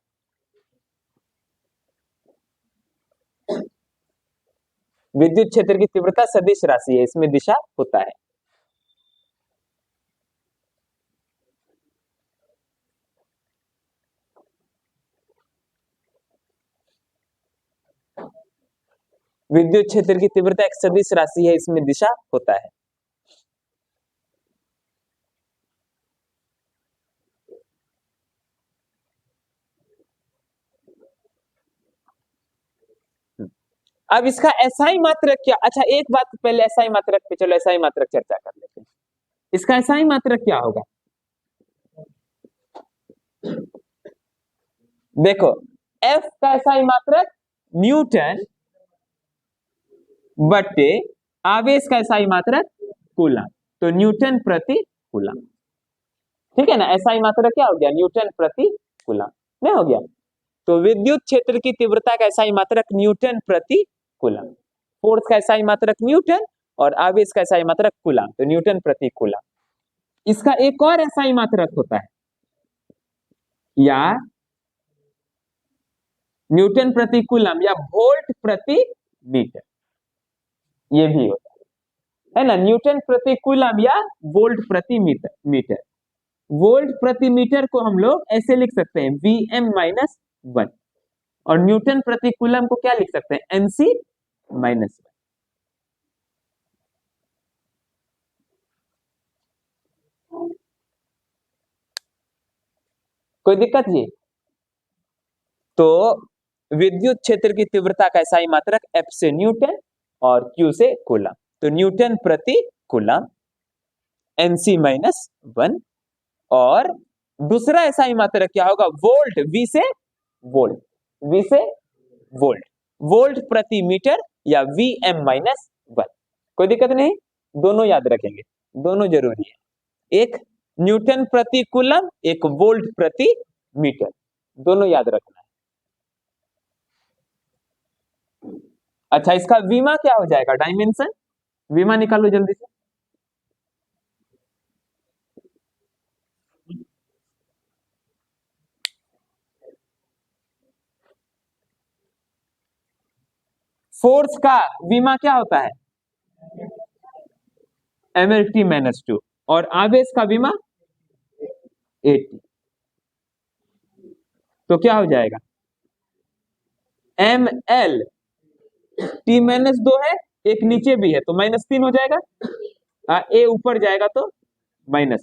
विद्युत क्षेत्र की तीव्रता सदिश राशि है, इसमें दिशा होता है. विद्युत क्षेत्र की तीव्रता एक सदिश राशि है, इसमें दिशा होता है. अब इसका एसआई मात्रक क्या? अच्छा, एक बात पहले एसआई मात्रक पे, चलो एसआई मात्रक चर्चा कर लेते हैं. इसका एसआई मात्रक क्या होगा? देखो, एफ का एसआई मात्रक न्यूटन बटे आवेश का एसआई मात्रक कूलम. तो न्यूटन प्रति कूलम. ठीक है ना? एसआई मात्रक क्या हो गया? न्यूटन प्रति कूलम. नहीं हो गया? तो विद्युत क्षेत्र की तीव्रता का एसआई मात्रक न्यूटन प्रति कूलम. फोर्स का एसआई मात्रक न्यूटन और आवेश का एसआई मात्रक कूलम. तो न्यूटन प्रति कूलम. इसका एक और एसआई मात्रक होता है, या न्यूटन प्रति कूलम या वोल्ट प्रति मीटर. ये भी होता है ना? न्यूटन प्रति कूलम या वोल्ट प्रति मीटर. वोल्ट प्रति मीटर को हम लोग ऐसे लिख सकते हैं, Vm-1. और न्यूटन प्रति कूलम को क्या लिख सकते हैं? Nc-1. कोई दिक्कत जी? तो विद्युत क्षेत्र की तीव्रता का एसआई मात्रक एफ से न्यूटन और क्यू से कूलम. तो न्यूटन प्रति कूलम Nc-1. और दूसरा एसआई मात्रक क्या होगा? वोल्ट. वी से वोल्ट. वी से वोल्ट. वोल्ट प्रति मीटर या Vm-1. कोई दिक्कत नहीं, दोनों याद रखेंगे, दोनों जरूरी है. एक न्यूटन प्रति कूलम, एक वोल्ट प्रति मीटर, दोनों याद रखना है. अच्छा, इसका वीमा क्या हो जाएगा? डायमेंशन. वीमा निकालो जल्दी से. फोर्स का विमा क्या होता है? mlt-2। और आवेश का विमा at। तो क्या हो जाएगा? ml t-2 है, एक नीचे भी है तो -3 हो जाएगा, a ऊपर जाएगा तो -1।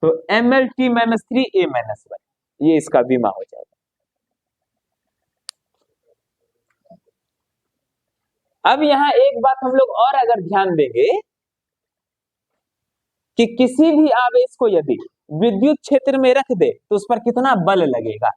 तो mlt-3 a-1, ये इसका विमा हो जाएगा। अब यहाँ एक बात हम लोग और अगर ध्यान देंगे कि किसी भी आवेश को यदि विद्युत क्षेत्र में रख दे तो उस पर कितना बल लगेगा।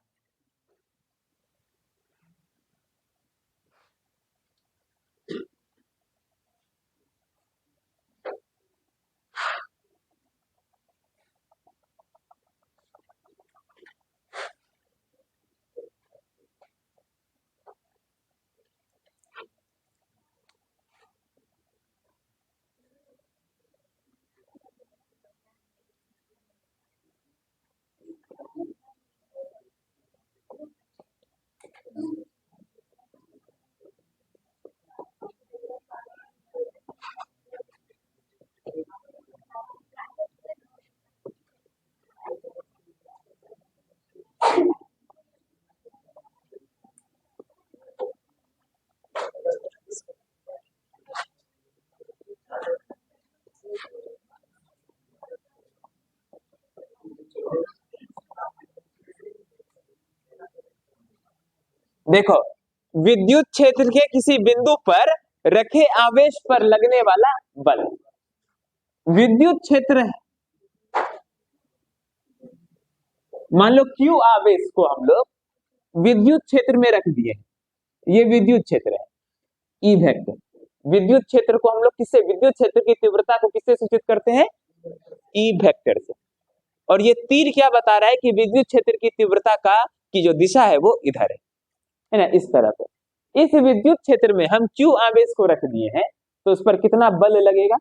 देखो, विद्युत क्षेत्र के किसी बिंदु पर रखे आवेश पर लगने वाला बल, विद्युत क्षेत्र, मान लो Q आवेश को हम लोग विद्युत क्षेत्र में रख दिए, ये विद्युत क्षेत्र है, E वेक्टर। विद्युत क्षेत्र को हम लोग किससे, विद्युत क्षेत्र की तीव्रता को किससे सूचित करते हैं? E वेक्टर से। और ये तीर क्या बता रहा है कि विद्युत क्षेत्र की तीव्रता का की जो दिशा है वो इधर है ना, इस तरह पे। इस विद्युत क्षेत्र में हम Q आवेश को रख दिए हैं तो उस पर कितना बल लगेगा,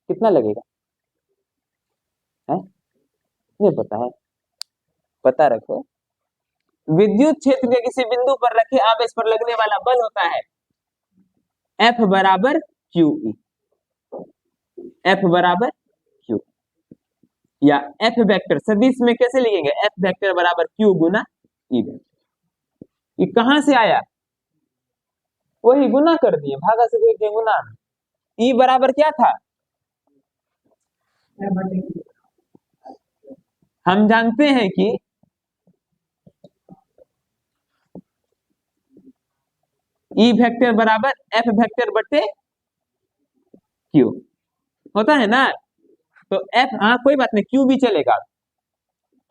कितना लगेगा है? नहीं पता है? पता रखो, विद्युत क्षेत्र के किसी बिंदु पर रखे आवेश पर लगने वाला बल होता है F बराबर QE। F बराबर Q, या F वेक्टर सदिश में कैसे लिखेंगे? F वेक्टर बराबर Q गुना E वेक्टर। ये कहां से आया? वही गुना कर दिए, भागा से कोई गुना। E बराबर क्या था? हम जानते हैं कि E वेक्टर बराबर F वेक्टर बटे Q होता है ना। तो F, हाँ कोई बात नहीं, Q भी चलेगा,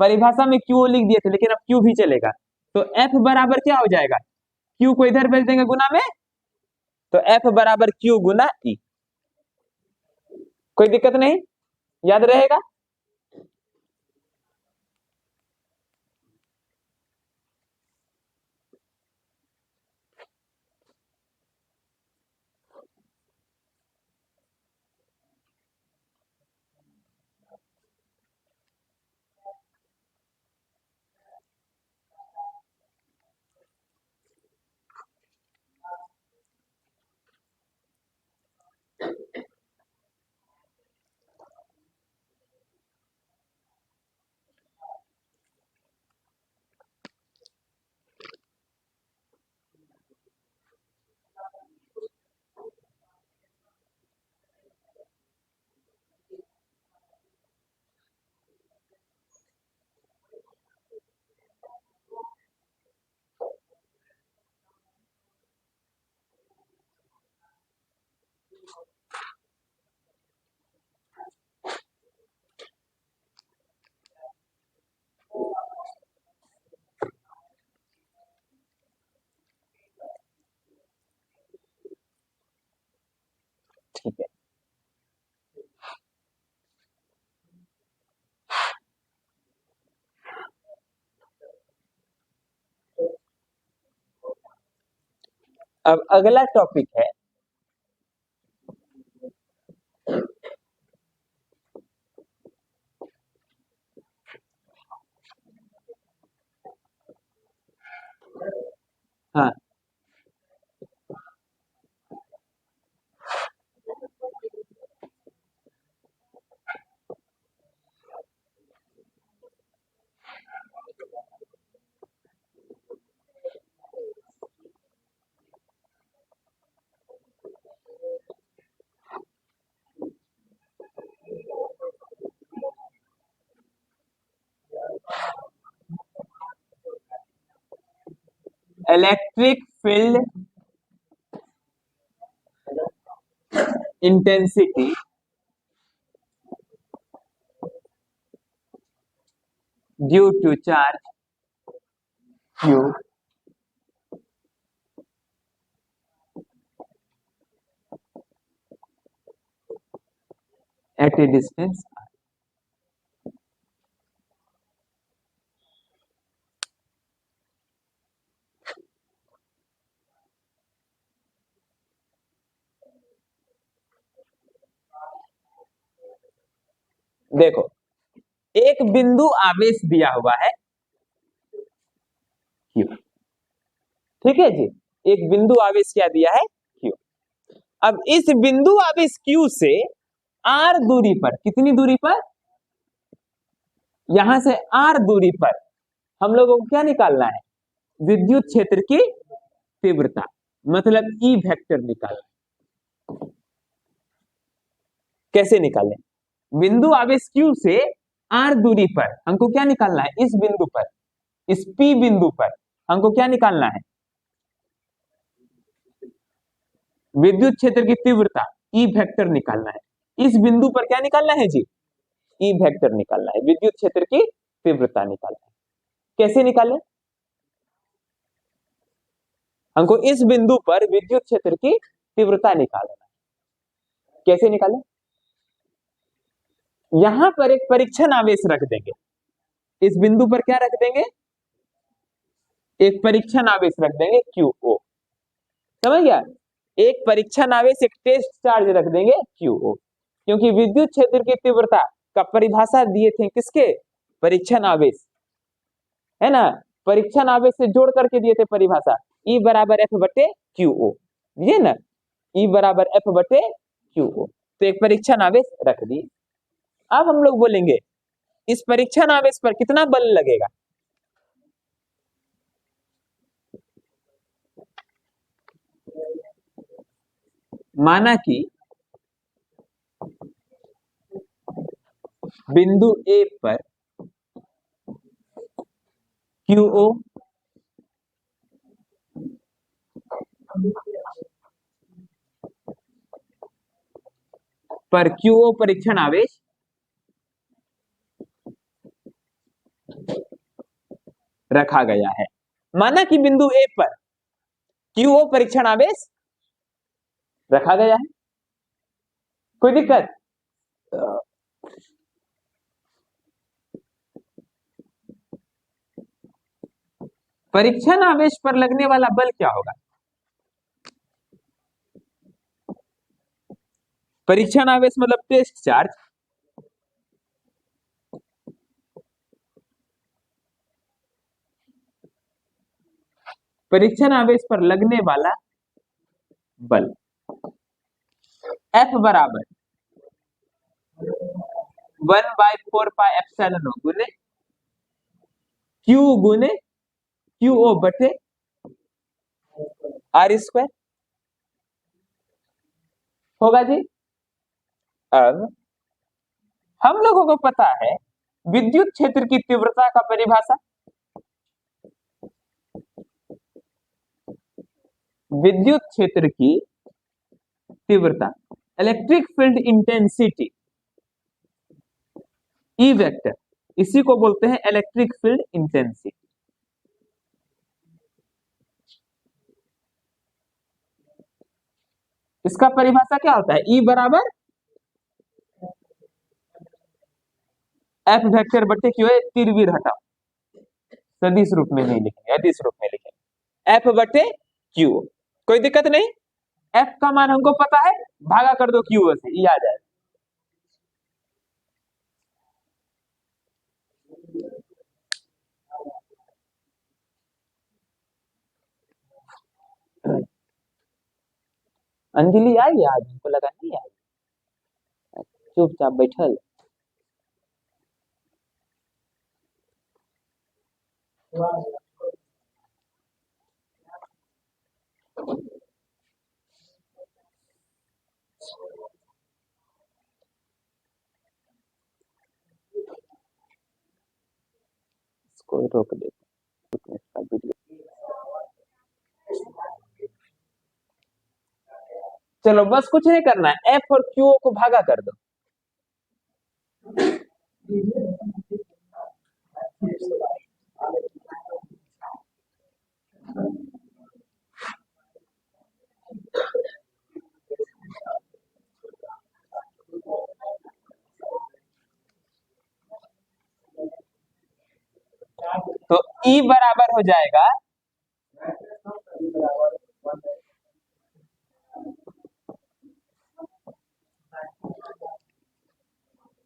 परिभाषा में Q लिख दिए थे लेकिन अब Q भी चलेगा। तो F बराबर क्या हो जाएगा? Q को इधर भेज देंगे गुना में, तो F बराबर Q गुना E। कोई दिक्कत नहीं, याद रहेगा। ठीक है, अब अगला टॉपिक है हाँ electric field intensity due to charge Q at a distance r। देखो, एक बिंदु आवेश दिया हुआ है Q, ठीक है जी। एक बिंदु आवेश क्या दिया है Q। अब इस बिंदु आवेश Q से r दूरी पर, कितनी दूरी पर, यहां से r दूरी पर हम लोगों को क्या निकालना है, विद्युत क्षेत्र की तीव्रता, मतलब E वेक्टर निकालना। कैसे निकालें, बिंदु आवेश Q से r दूरी पर हमको क्या निकालना है, इस बिंदु पर, इस P बिंदु पर हमको क्या निकालना है, विद्युत क्षेत्र की तीव्रता E वेक्टर निकालना है। इस बिंदु पर क्या निकालना है जी, E वेक्टर निकालना है, विद्युत क्षेत्र की तीव्रता निकालना है। कैसे निकालें, हमको इस बिंदु पर विद्युत क्षेत्र की तीव्रता निकालना है। कैसे निकालें, यहां पर एक परीक्षण आवेश रख देंगे, इस बिंदु पर क्या रख देंगे, एक परीक्षण आवेश रख देंगे QO, समझ गया, एक परीक्षण आवेश, एक टेस्ट चार्ज रख देंगे QO, क्योंकि विद्युत क्षेत्र की तीव्रता का परिभाषा दिए थे किसके, परीक्षण आवेश, है ना, परीक्षण आवेश से जोड़ करके दिए थे परिभाषा, E बराबर F बटे QO, ये ना, E बराबर F बटे QO, तो एक परीक्षण आवेश रख दिए। अब हम लोग बोलेंगे इस परीक्षण आवेश पर कितना बल लगेगा, माना कि बिंदु A पर QO पर QO परीक्षण आवेश रखा गया है। माना कि बिंदु A पर QO परीक्षण आवेश रखा गया है, कोई दिक्कत, परीक्षण आवेश पर लगने वाला बल क्या होगा, परीक्षण आवेश मतलब टेस्ट चार्ज, परीक्षण आवेश पर लगने वाला बल F बराबर 1/4 पाई गुने Q गुने QO बटे R² होगा जी। अब हम लोगों को पता है विद्युत क्षेत्र की तीव्रता का परिभाषा, विद्युत क्षेत्र की तीव्रता, electric field intensity E vector, इसी को बोलते हैं इलेक्ट्रिक फील्ड इंटेंसिटी। इसका परिभाषा क्या होता है, E बराबर F वेक्टर बटे Q है, तिरवीर हटाओ, सदिश रूप में नहीं लिखेंगे, अदिश रूप में लिखेंगे, F बटे Q, कोई दिक्कत नहीं। F का मान हमको पता है, भागा कर दो Q से, E आ जाए। अंजलि आई आज, हमको लगा नहीं आई, चुपचाप बैठल। इसको रोक दे, वीडियो चलो बस कुछ नहीं करना है, एफ और क्यू को भागा कर दो। तो ई बराबर हो जाएगा,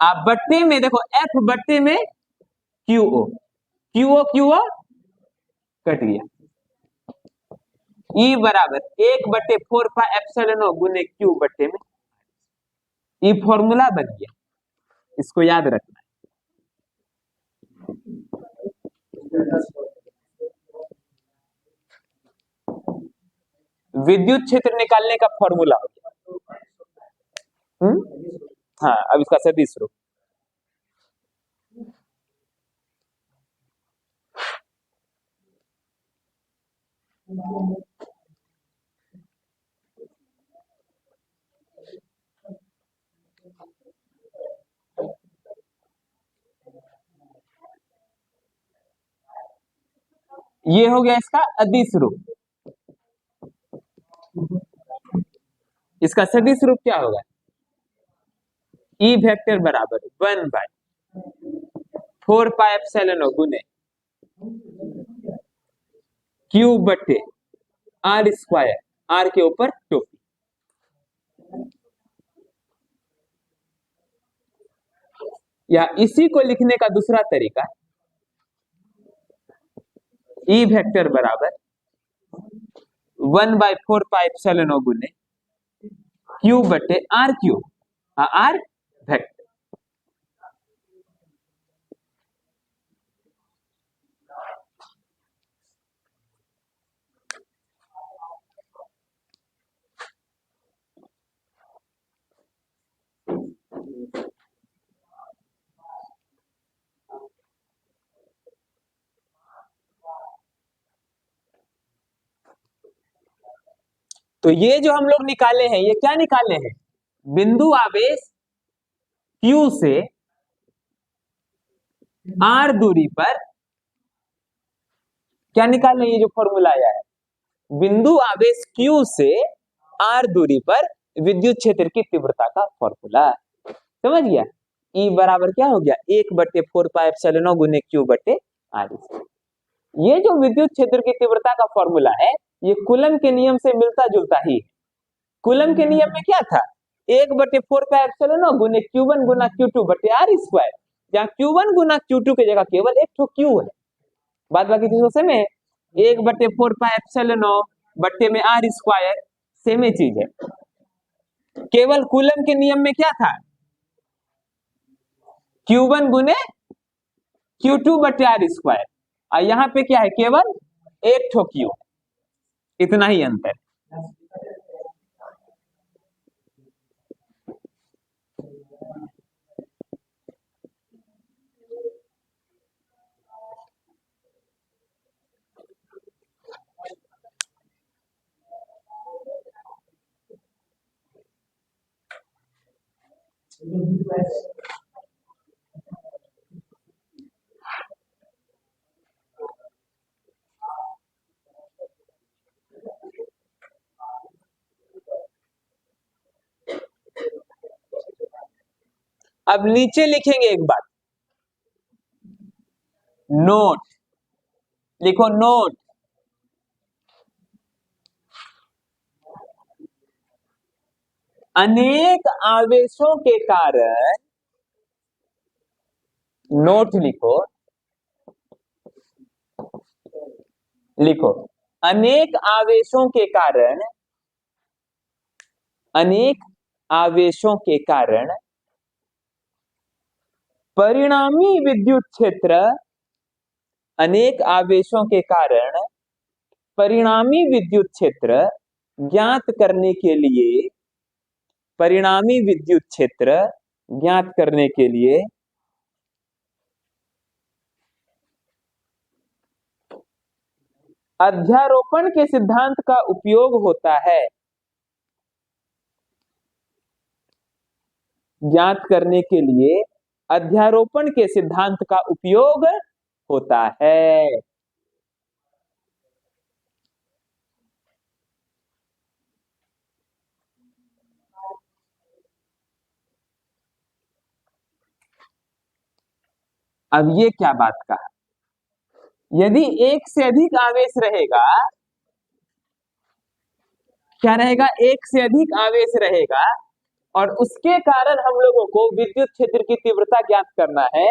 आप बट्टे में देखो एफ बट्टे में Q O, Q O Q O cut गया, ई बराबर 1/4 पाई एप्सिलॉन गुने क्यू बट्टे में, ये फॉर्मूला बन गया, इसको याद रखना है। विद्युत क्षेत्र निकालने का फॉर्मूला हो गया। हाँ, अब इसका सदिश रूप, ये हो गया इसका अदिश रूप। इसका सदिश रूप क्या होगा, ई वेक्टर बराबर 1/4 पाई एप्सिलॉन गुने क्यू बट्टे आर स्क्वायर, आर के ऊपर टोपी। या इसी को लिखने का दूसरा तरीका, ई वेक्टर बराबर 1/4 पाई एप्सिलॉन गुने क्यू बटे आर क्यू, आर वेक्टर। तो ये जो हम लोग निकाले हैं, ये क्या निकाले हैं, बिंदु आवेश Q से R दूरी पर क्या निकाले, ये जो फॉर्मूला आया है, बिंदु आवेश Q से R दूरी पर विद्युत क्षेत्र की तीव्रता का फॉर्मूला, समझ गया। E बराबर क्या हो गया, 1/4 पाई एप्सिलॉन गुने क्यू बटे आर। ये जो विद्युत क्षेत्र की तीव्रता का फॉर्मूला है, ये कूलम के नियम से मिलता जुलता ही। कूलम के नियम में क्या था, 1/4 पाई एप्सिलॉन गुने Q1 गुना Q2 बटे आर स्क्वायर, जहाँ Q1 गुना Q2 की जगह केवल एक ठो Q है, बाद बाकी चीजों से में 1/4 पाई एप्सिलॉन बट्टे में आर स्क्वायर सेम ही चीज है। केवल कूलम के नियम में क्या था, Q1 गुने Q2 बटे आर स्क्वायर, और यहाँ पे क्या है, केवल एक ठो Q, इतना ही अंतर। अब नीचे लिखेंगे एक बात, नोट लिखो, नोट अनेक आवेशों के कारण, नोट लिखो, लिखो अनेक आवेशों के कारण, अनेक आवेशों के कारण परिणामी विद्युत क्षेत्र, अनेक आवेशों के कारण परिणामी विद्युत क्षेत्र ज्ञात करने के लिए, परिणामी विद्युत क्षेत्र ज्ञात करने के लिए अध्यारोपण के सिद्धांत का उपयोग होता है। ज्ञात करने के लिए अध्यारोपण के सिद्धांत का उपयोग होता है। अब ये क्या बात कहा, यदि एक से अधिक आवेश रहेगा, क्या रहेगा, एक से अधिक आवेश रहेगा और उसके कारण हम लोगों को विद्युत क्षेत्र की तीव्रता ज्ञात करना है,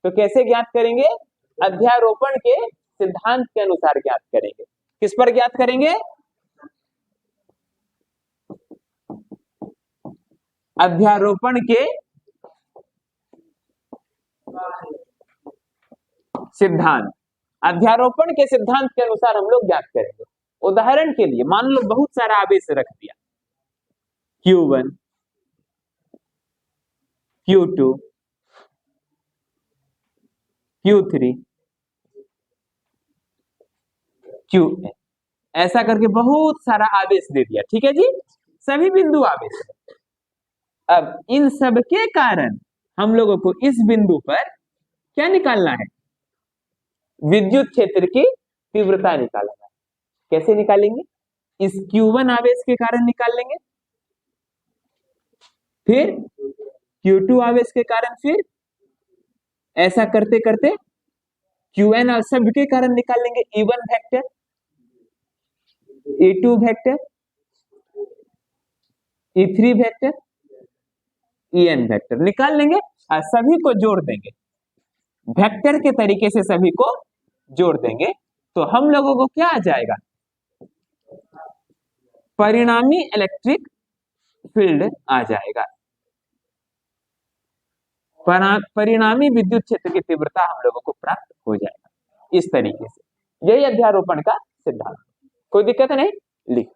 तो कैसे ज्ञात करेंगे, अध्यारोपण के सिद्धांत के अनुसार ज्ञात करेंगे। किस पर ज्ञात करेंगे, अध्यारोपण के सिद्धांत, अध्यारोपण के सिद्धांत के अनुसार हम लोग ज्ञात करेंगे। उदाहरण के लिए मान लो बहुत सारा आवेश रख दिया, Q1, Q2, Q3, Qn, ऐसा करके बहुत सारा आवेश दे दिया, ठीक है जी, सभी बिंदु आवेश। अब इन सब के कारण हम लोगों को इस बिंदु पर क्या निकालना है, विद्युत क्षेत्र की तीव्रता निकालना है। कैसे निकालेंगे, इस Q1 आवेश के कारण निकाल लेंगे, फिर Q2 आवेश के कारण, फिर ऐसा करते करते Qn और सब के कारण निकाल लेंगे, E1 vector, E2 vector, E3 vector, En vector निकाल लेंगे और सभी को जोड़ देंगे, वेक्टर के तरीके से सभी को जोड़ देंगे, तो हम लोगों को क्या आ जाएगा, परिणामी इलेक्ट्रिक फील्ड आ जाएगा, परिणामी विद्युत क्षेत्र की तीव्रता हम लोगों को प्राप्त हो जाएगा। इस तरीके से यही अध्यारोपण का सिद्धांत, कोई दिक्कत नहीं, लिख